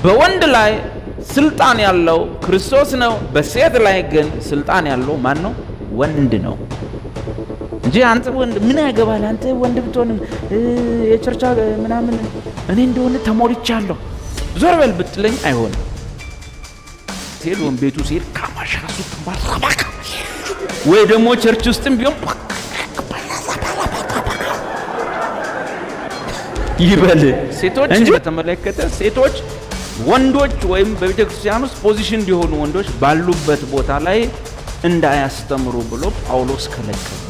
በወንድ ላይ ስልጣን ያለው ክርስቶስ ነው። በሴት ላይ ግን ስልጣን ያለው ማን ነው? ወንድ ነው እንጂ አንተ ወንድ ምን ያገባል? አንተ ወንድ ብትሆን የቸርቻ ምናምን እኔ እንደሆነ ተሞልቻለሁ ዞር በል ብትለኝ አይሆንም። ሲሄድ ወን ቤቱ ሲሄድ ካማሻሱ ተባረከ ወይ ደግሞ ቸርች ውስጥም ቢሆን ይበል። ሴቶች በተመለከተ ሴቶች ወንዶች ወይም በቤተክርስቲያን ውስጥ ፖዚሽን እንዲሆኑ ወንዶች ባሉበት ቦታ ላይ እንዳያስተምሩ ብሎ ጳውሎስ ከለከለ።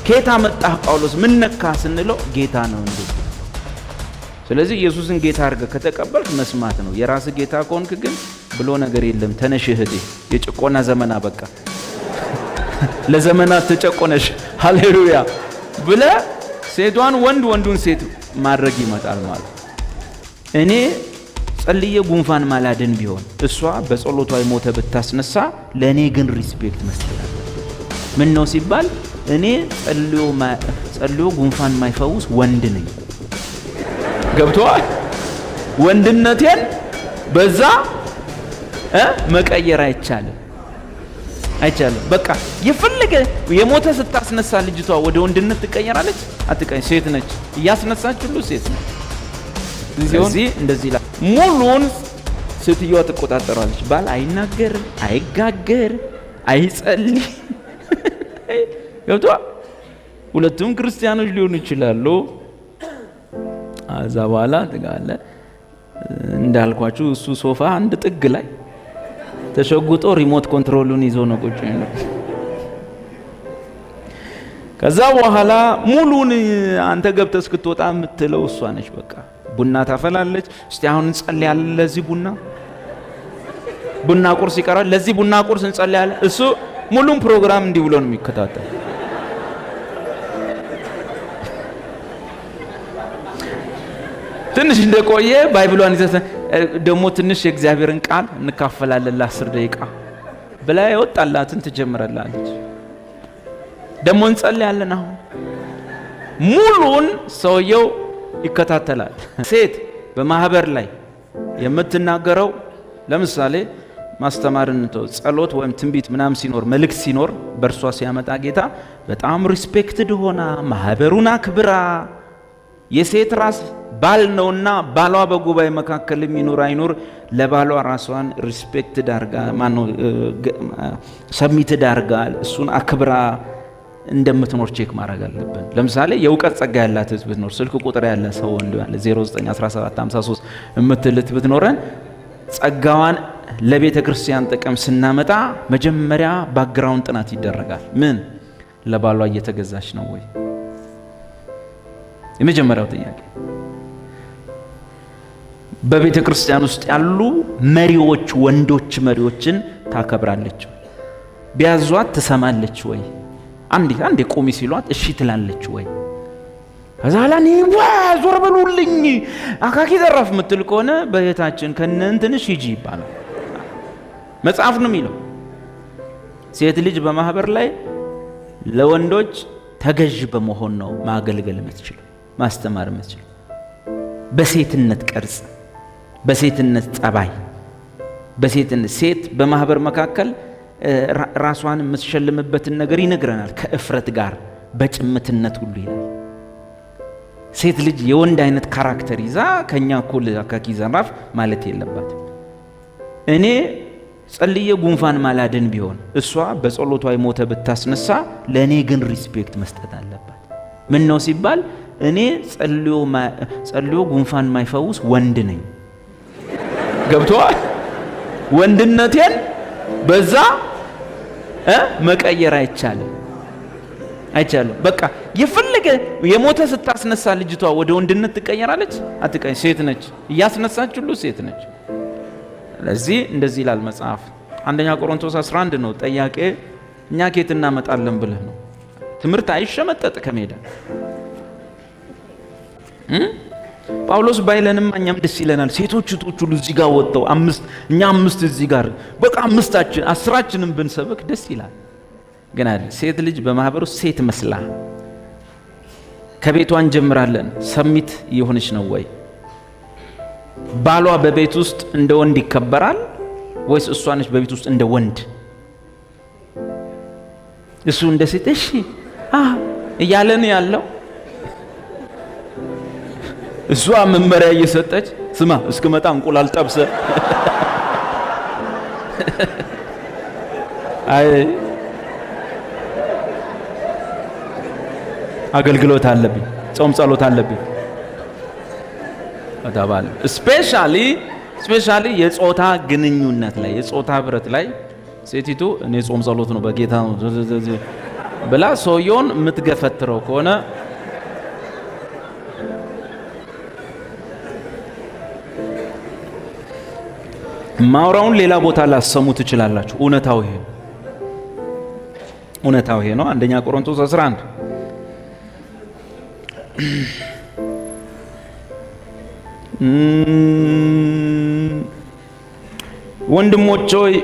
ጌታ መጣህ ጳውሎስ ምን ነካ ስንለው ጌታ ነው እንዴ። ስለዚህ ኢየሱስን ጌታ አድርገህ ከተቀበልክ መስማት ነው። የራስ ጌታ ከሆንክ ግን ብሎ ነገር የለም። ተነሽ እህቴ፣ የጭቆና ዘመን አበቃ፣ ለዘመናት ተጨቆነሽ፣ ሃሌሉያ ብለ ሴቷን ወንድ ወንዱን ሴት ማድረግ ይመጣል ማለት። እኔ ጸልዬ ጉንፋን ማላድን ቢሆን እሷ በጸሎቷ የሞተ ብታስነሳ ለእኔ ግን ሪስፔክት መስጠት አለ። ምን ነው ሲባል እኔ ጸልዮ ጉንፋን ማይፈውስ ወንድ ነኝ። ገብቶሃል? ወንድነቴን በዛ መቀየር አይቻልም። በቃ የፈለገ የሞተ ስታስነሳ ልጅቷ ወደ ወንድነት ትቀየራለች? አትቀየር። ሴት ነች፣ እያስነሳች ሁሉ ሴት ነች። ስለዚህ እንደዚህ ላይ ሙሉን ሴትዮዋ ትቆጣጠራለች። ባል አይናገር፣ አይጋገር፣ አይጸልይ። ገብቶሃል? ሁለቱም ክርስቲያኖች ሊሆኑ ይችላሉ። አዛ በኋላ ትጋለ እንዳልኳችሁ እሱ ሶፋ አንድ ጥግ ላይ ተሸጉጦ ሪሞት ኮንትሮሉን ይዞ ነው ቁጭ ነው። ከዛ በኋላ ሙሉን አንተ ገብተህ እስክትወጣ የምትለው እሷ ነች። በቃ ቡና ታፈላለች። እስቲ አሁን እንጸልያለን ለዚህ ቡና ቁርስ ይቀራል፣ ለዚህ ቡና ቁርስ እንጸልያለን። እሱ ሙሉን ፕሮግራም እንዲህ ብሎ ነው የሚከታተል። ትንሽ እንደቆየ ባይብሏን ይዘህ ደግሞ ትንሽ የእግዚአብሔርን ቃል እንካፈላለን ለ10 ደቂቃ ብላ ይወጣላትን ትጀምራለች። ደግሞ እንጸልያለን። አሁን ሙሉን ሰውየው ይከታተላል። ሴት በማህበር ላይ የምትናገረው ለምሳሌ ማስተማርን ጸሎት ወይም ትንቢት ምናምን ሲኖር መልእክት ሲኖር በእርሷ ሲያመጣ ጌታ በጣም ሪስፔክትድ ሆና ማህበሩን አክብራ የሴት ራስ ባል ነውና ባሏ በጉባኤ መካከል የሚኖር አይኖር ለባሏ ራሷን ሪስፔክትድ አርጋ ሰብሚትድ አርጋ እሱን አክብራ እንደምትኖር ቼክ ማድረግ አለብን። ለምሳሌ የእውቀት ጸጋ ያላት ህዝብ ብትኖር ስልክ ቁጥር ያለ ሰው ወንድ ያለ 091753 እምትልት ብትኖረን ጸጋዋን ለቤተ ክርስቲያን ጥቅም ስናመጣ መጀመሪያ ባክግራውንድ ጥናት ይደረጋል። ምን ለባሏ እየተገዛች ነው ወይ? የመጀመሪያው ጥያቄ። በቤተ ክርስቲያን ውስጥ ያሉ መሪዎች ወንዶች መሪዎችን ታከብራለች? ቢያዟት ትሰማለች ወይ? አንዴ ቆሚ ሲሏት እሺ ትላለች ወይ? ከዛላኒ ዞር በሉልኝ አካኪ ዘራፍ ምትል ከሆነ በየታችን ከነንትንሽ ሂጂ ይባላል። መጽሐፍ ነው የሚለው ሴት ልጅ በማህበር ላይ ለወንዶች ተገዥ በመሆን ነው ማገልገል የምትችለው ማስተማር የምትችለው። በሴትነት ቅርጽ፣ በሴትነት ጸባይ፣ በሴትነት ሴት በማህበር መካከል ራሷን የምትሸልምበትን ነገር ይነግረናል። ከእፍረት ጋር በጭምትነት ሁሉ ይላል። ሴት ልጅ የወንድ አይነት ካራክተር ይዛ ከኛ እኩል አካኪ ዘራፍ ማለት የለባትም። እኔ ጸልዬ ጉንፋን ማላድን ቢሆን እሷ በጸሎቷ የሞተ ብታስነሳ ለእኔ ግን ሪስፔክት መስጠት አለባት። ምን ነው ሲባል እኔ ጸልዮ ጉንፋን ማይፈውስ ወንድ ነኝ። ገብቶሃል? ወንድነቴን በዛ መቀየር አይቻልም። በቃ የፈለገ የሞተ ስታስነሳ ልጅቷ ወደ ወንድነት ትቀየራለች? አትቀየር። ሴት ነች፣ እያስነሳች ሁሉ ሴት ነች። ለዚህ እንደዚህ ይላል መጽሐፍ። አንደኛ ቆሮንቶስ 11 ነው። ጠያቄ እኛ ከየት እናመጣለን ብለህ ነው። ትምህርት አይሸመጠጥ ከሜዳ ጳውሎስ ባይለንም እኛም ደስ ይለናል። ሴቶች ሁሉ እዚህ ጋር ወጥተው እኛ አምስት እዚህ ጋር በቃ አምስታችን 10ችንም ብንሰብክ ደስ ይላል። ግን አይደል። ሴት ልጅ በማህበሩ ሴት መስላ ከቤቷ እንጀምራለን። ሰሚት የሆነች ነው ወይ? ባሏ በቤት ውስጥ እንደ ወንድ ይከበራል ወይስ እሷ ነች በቤት ውስጥ እንደ ወንድ? እሱ እንደ ሴት እሺ እያለን ያለው እሷ መመሪያ እየሰጠች ስማ እስክመጣ እንቁላል ጠብሰ አይ አገልግሎት አለብኝ፣ ጾም ጸሎት አለብኝ አታባለ ስፔሻሊ የጾታ ግንኙነት ላይ የጾታ ህብረት ላይ ሴቲቱ እኔ ጾም ጸሎት ነው በጌታ ነው ብላ ሰውየውን የምትገፈትረው ከሆነ ማውራውን ሌላ ቦታ ላሰሙ ትችላላችሁ። እውነታው ይሄ ነው። አንደኛ ቆሮንቶስ 11 ወንድሞች ሆይ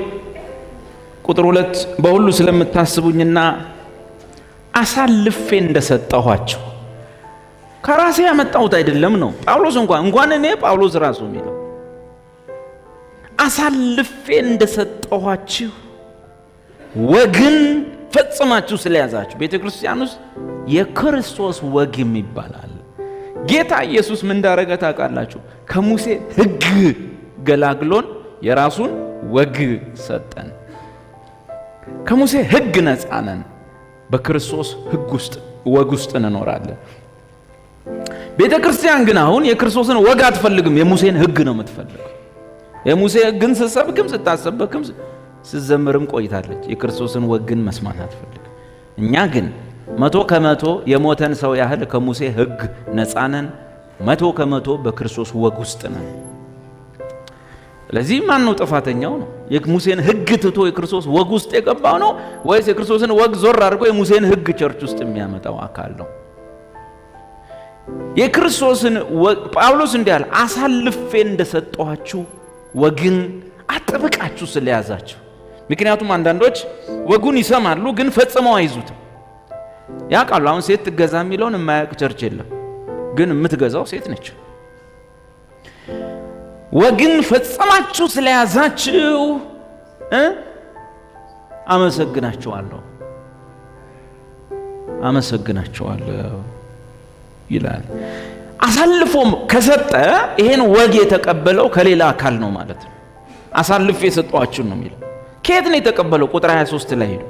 ቁጥር 2 በሁሉ ስለምታስቡኝና አሳልፌ እንደሰጠኋችሁ ከራሴ ያመጣሁት አይደለም ነው። ጳውሎስ እንኳን እኔ ጳውሎስ ራሱ የሚለው አሳልፌ እንደሰጠኋችሁ ወግን ፈጽማችሁ ስለያዛችሁ። ቤተክርስቲያን ውስጥ የክርስቶስ ወግ ይባላል። ጌታ ኢየሱስ ምን እንዳረገ ታውቃላችሁ? ከሙሴ ሕግ ገላግሎን የራሱን ወግ ሰጠን። ከሙሴ ሕግ ነፃ ነን። በክርስቶስ ሕግ ውስጥ ወግ ውስጥ እንኖራለን። ቤተክርስቲያን ግን አሁን የክርስቶስን ወግ አትፈልግም፣ የሙሴን ሕግ ነው የምትፈልገው። የሙሴ ሕግን ስትሰብክም ስታሰብክም ስትዘምርም ቆይታለች። የክርስቶስን ወግን መስማት አትፈልግም። እኛ ግን 100% የሞተን ሰው ያህል ከሙሴ ሕግ ነፃ ነን። 100% በክርስቶስ ወግ ውስጥ ነን። ስለዚህ ማን ነው ጥፋተኛው ነው? የሙሴን ሕግ ትቶ የክርስቶስ ወግ ውስጥ የገባው ነው ወይስ የክርስቶስን ወግ ዞር አድርጎ የሙሴን ሕግ ቸርች ውስጥ የሚያመጣው አካል ነው? የክርስቶስን ጳውሎስ እንዲህ አለ፣ አሳልፌ እንደሰጠኋችሁ ወግን አጥብቃችሁ ስለያዛችሁ። ምክንያቱም አንዳንዶች ወጉን ይሰማሉ ግን ፈጽመው አይዙትም። ያውቃሉ። አሁን ሴት ትገዛ የሚለውን የማያውቅ ቸርች የለም፣ ግን የምትገዛው ሴት ነች። ወግን ፈጽማችሁ ስለያዛችሁ አመሰግናችኋለሁ ይላል። አሳልፎም ከሰጠ ይሄን ወግ የተቀበለው ከሌላ አካል ነው ማለት ነው። አሳልፎ የሰጠዋችሁ ነው የሚለው። ከየት ነው የተቀበለው? ቁጥር 23 ላይ ሄዱ።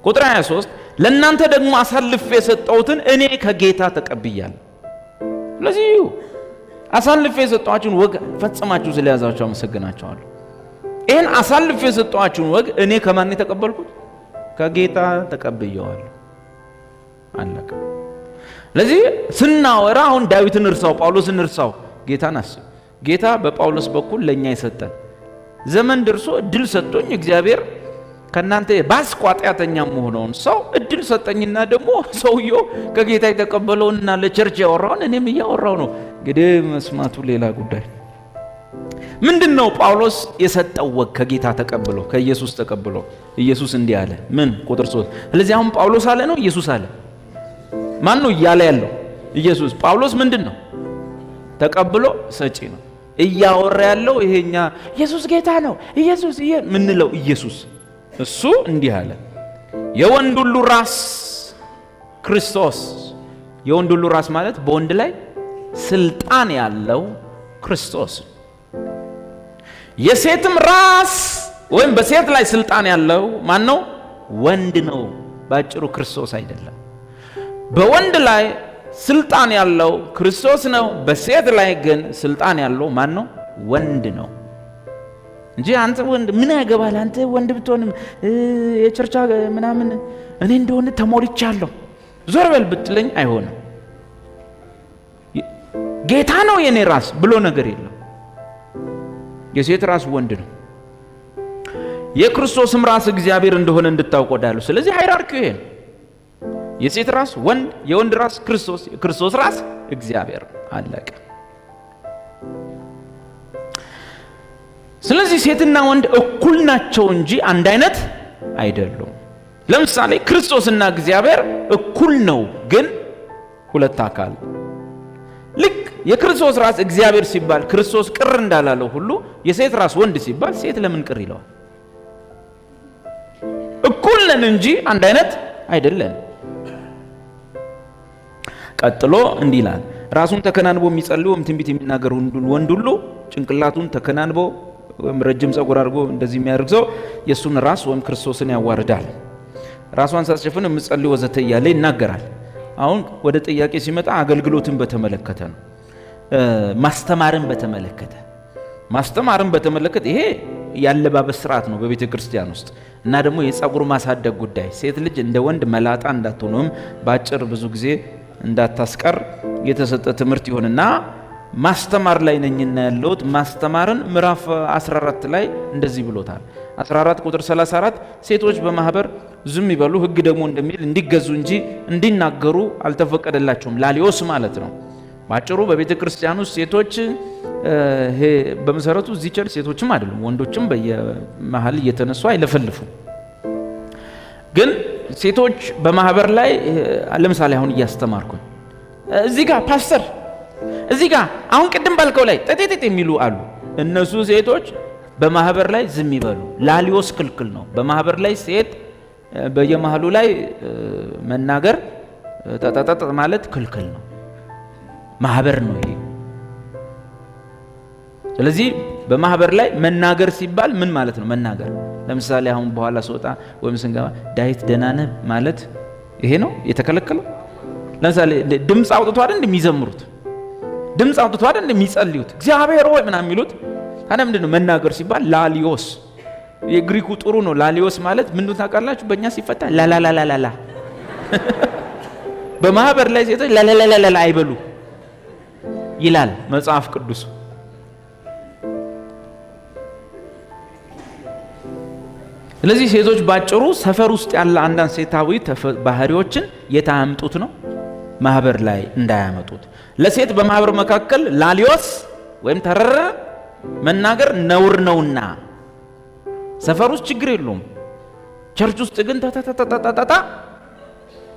ቁጥር 23 ለእናንተ ደግሞ አሳልፎ የሰጠሁትን እኔ ከጌታ ተቀብያለሁ። ስለዚህ አሳልፎ የሰጠኋችሁን ወግ ፈጽማችሁ ስለያዛችሁ አመሰግናችኋለሁ። ይሄን አሳልፎ የሰጠኋችሁን ወግ እኔ ከማን የተቀበልኩት? ከጌታ ተቀብየዋለሁ። አለቀ። ለዚህ ስናወራ አሁን ዳዊትን እርሳው፣ ጳውሎስን እርሳው፣ ጌታን አስብ። ጌታ በጳውሎስ በኩል ለኛ ይሰጠን ዘመን ደርሶ እድል ሰጥቶኝ እግዚአብሔር ከናንተ ባስቆ ኃጢአተኛ መሆኑን ሰው እድል ሰጠኝና ደግሞ ሰውየው ከጌታ የተቀበለውና ለቸርች ያወራውን እኔም እያወራው ነው። እንግዲህ መስማቱ ሌላ ጉዳይ። ምንድነው ጳውሎስ የሰጠው ወግ? ከጌታ ተቀብሎ ከኢየሱስ ተቀብሎ ኢየሱስ እንዲህ አለ። ምን? ቁጥር 3 ስለዚህ አሁን ጳውሎስ አለ ነው ኢየሱስ አለ? ማን ነው እያለ ያለው? ኢየሱስ። ጳውሎስ ምንድነው? ተቀብሎ ሰጪ ነው። እያወራ ያለው ይሄኛ ኢየሱስ ጌታ ነው ኢየሱስ ምንለው ኢየሱስ። እሱ እንዲህ አለ፣ የወንድ ሁሉ ራስ ክርስቶስ። የወንድ ሁሉ ራስ ማለት በወንድ ላይ ስልጣን ያለው ክርስቶስ። የሴትም ራስ ወይም በሴት ላይ ስልጣን ያለው ማን ነው? ወንድ ነው። ባጭሩ ክርስቶስ አይደለም። በወንድ ላይ ስልጣን ያለው ክርስቶስ ነው። በሴት ላይ ግን ስልጣን ያለው ማን ነው? ወንድ ነው እንጂ አንተ ወንድ ምን ያገባል? አንተ ወንድ ብትሆንም የቸርቻ ምናምን እኔ እንደሆነ ተሞልቻለሁ ዞር በል ብትለኝ አይሆንም። ጌታ ነው የኔ ራስ ብሎ ነገር የለም። የሴት ራስ ወንድ ነው። የክርስቶስም ራስ እግዚአብሔር እንደሆነ እንድታውቁ ወዳለሁ። ስለዚህ ሃይራርኪው ይሄ ነው። የሴት ራስ ወንድ፣ የወንድ ራስ ክርስቶስ፣ የክርስቶስ ራስ እግዚአብሔር። አለቀ። ስለዚህ ሴትና ወንድ እኩል ናቸው እንጂ አንድ አይነት አይደሉም። ለምሳሌ ክርስቶስና እግዚአብሔር እኩል ነው፣ ግን ሁለት አካል። ልክ የክርስቶስ ራስ እግዚአብሔር ሲባል ክርስቶስ ቅር እንዳላለው ሁሉ የሴት ራስ ወንድ ሲባል ሴት ለምን ቅር ይለዋል? እኩል ነን እንጂ አንድ አይነት አይደለን። ቀጥሎ እንዲህ ይላል፣ ራሱን ተከናንቦ የሚጸልይ ወይም ትንቢት የሚናገር ወንድ ሁሉ ጭንቅላቱን ተከናንቦ ወይም ረጅም ጸጉር አድርጎ እንደዚህ የሚያደርግ ሰው የእሱን ራስ ወይም ክርስቶስን ያዋርዳል። ራሷን ሳትሸፍን የምትጸልይ ወዘተ እያለ ይናገራል። አሁን ወደ ጥያቄ ሲመጣ አገልግሎትን በተመለከተ ነው። ማስተማርን በተመለከተ ይሄ ያለባበስ ስርዓት ነው በቤተ ክርስቲያን ውስጥ እና ደግሞ የጸጉር ማሳደግ ጉዳይ ሴት ልጅ እንደ ወንድ መላጣ እንዳትሆንም በአጭር ብዙ ጊዜ እንዳታስቀር የተሰጠ ትምህርት ይሆንና ማስተማር ላይ ነኝና ያለውት ማስተማርን ምዕራፍ 14 ላይ እንደዚህ ብሎታል። 14 ቁጥር 34 ሴቶች በማህበር ዝም ይበሉ ሕግ ደግሞ እንደሚል እንዲገዙ እንጂ እንዲናገሩ አልተፈቀደላቸውም። ላሊዮስ ማለት ነው። ባጭሩ በቤተ ክርስቲያን ውስጥ ሴቶች በመሰረቱ እዚህ ቸርች ሴቶችም አይደሉም ወንዶችም በየመሃል እየተነሱ አይለፈልፉ። ግን ሴቶች በማህበር ላይ ለምሳሌ አሁን እያስተማርኩኝ እዚህ ጋር ፓስተር እዚህ ጋር አሁን ቅድም ባልከው ላይ ጠጤጤ የሚሉ አሉ። እነሱ ሴቶች በማህበር ላይ ዝም ይበሉ። ላሊዮስ ክልክል ነው። በማህበር ላይ ሴት በየመሃሉ ላይ መናገር ጠጠጠጥ ማለት ክልክል ነው። ማህበር ነው ይሄ። ስለዚህ በማህበር ላይ መናገር ሲባል ምን ማለት ነው? መናገር ለምሳሌ አሁን በኋላ ስወጣ ወይም ስንገባ ዳዊት ደህና ነህ ማለት ይሄ ነው የተከለከለው። ለምሳሌ ድምፅ አውጥቶ አይደል እንደሚዘምሩት ድምፅ አውጥቶ አይደል እንደሚጸልዩት እግዚአብሔር ሆይ ምናምን የሚሉት ታዲያ ምንድነው መናገር ሲባል? ላሊዮስ የግሪኩ ጥሩ ነው። ላሊዮስ ማለት ምን ነው ታውቃላችሁ? በእኛ ሲፈታ ላላላላላ በማህበር ላይ ሴቶች ላላላላላ አይበሉ ይላል መጽሐፍ ቅዱስ። ስለዚህ ሴቶች ባጭሩ ሰፈር ውስጥ ያለ አንዳንድ ሴታዊ ባህሪዎችን የታያምጡት ነው ማህበር ላይ እንዳያመጡት። ለሴት በማህበር መካከል ላሊዮስ ወይም ተረረ መናገር ነውር ነውና ሰፈር ውስጥ ችግር የለውም። ቸርች ውስጥ ግን ተተተተተታ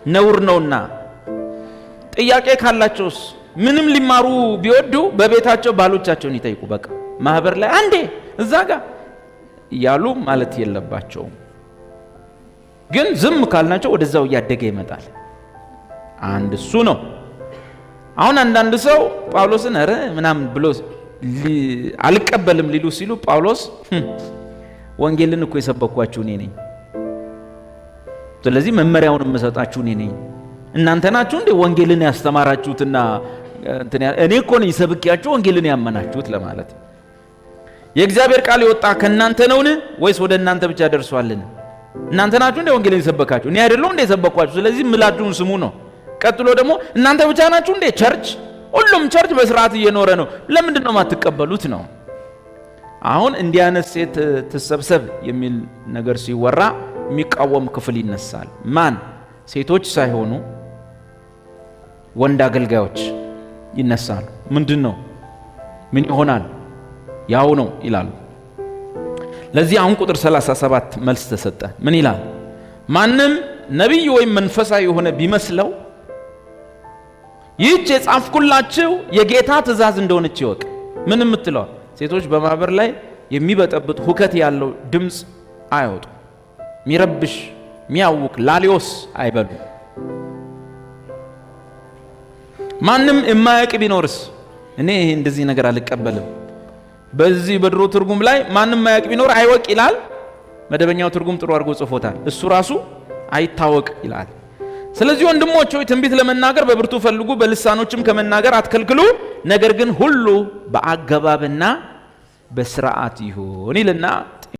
ነውር ነውና ጥያቄ ካላቸውስ ምንም ሊማሩ ቢወዱ በቤታቸው ባሎቻቸውን ይጠይቁ። በቃ ማህበር ላይ አንዴ እዛ ጋር ያሉ ማለት የለባቸውም። ግን ዝም ካልናቸው ወደዛው እያደገ ይመጣል። አንድ እሱ ነው። አሁን አንዳንድ ሰው ጳውሎስን አረ ምናምን ብሎ አልቀበልም ሊሉ ሲሉ ጳውሎስ ወንጌልን እኮ የሰበኳችሁ እኔ ነኝ፣ ስለዚህ መመሪያውን የምሰጣችሁ እኔ ነኝ፣ እናንተ ናችሁ እንደ ወንጌልን ያስተማራችሁትና እኔ እኮ ነኝ ሰብኪያችሁ ወንጌልን ያመናችሁት ለማለት። የእግዚአብሔር ቃል የወጣ ከእናንተ ነውን ወይስ ወደ እናንተ ብቻ ደርሷልን? እናንተ ናችሁ እንደ ወንጌልን የሰበካችሁ እኔ አይደለሁ እንደ የሰበኳችሁ፣ ስለዚህ ምላችሁን ስሙ ነው። ቀጥሎ ደግሞ እናንተ ብቻ ናችሁ እንደ ቸርች፣ ሁሉም ቸርች በስርዓት እየኖረ ነው፣ ለምንድን ነው የማትቀበሉት ነው። አሁን እንዲህ አይነት ሴት ትሰብሰብ የሚል ነገር ሲወራ የሚቃወም ክፍል ይነሳል። ማን? ሴቶች ሳይሆኑ ወንድ አገልጋዮች ይነሳሉ። ምንድን ነው ምን ይሆናል? ያው ነው ይላሉ። ለዚህ አሁን ቁጥር 37 መልስ ተሰጠ። ምን ይላል? ማንም ነቢይ ወይም መንፈሳዊ የሆነ ቢመስለው ይህች የጻፍኩላችሁ የጌታ ትእዛዝ እንደሆነች ይወቅ። ምን የምትለው? ሴቶች በማህበር ላይ የሚበጠብጥ ሁከት ያለው ድምፅ አይወጡ፣ ሚረብሽ ሚያውክ ላሊዮስ አይበሉ። ማንም የማያውቅ ቢኖርስ? እኔ እንደዚህ ነገር አልቀበልም። በዚህ በድሮ ትርጉም ላይ ማንም የማያውቅ ቢኖር አይወቅ ይላል። መደበኛው ትርጉም ጥሩ አድርጎ ጽፎታል። እሱ ራሱ አይታወቅ ይላል። ስለዚህ ወንድሞች ሆይ ትንቢት ለመናገር በብርቱ ፈልጉ፣ በልሳኖችም ከመናገር አትከልክሉ፣ ነገር ግን ሁሉ በአገባብና በስርዓት ይሁን ይልና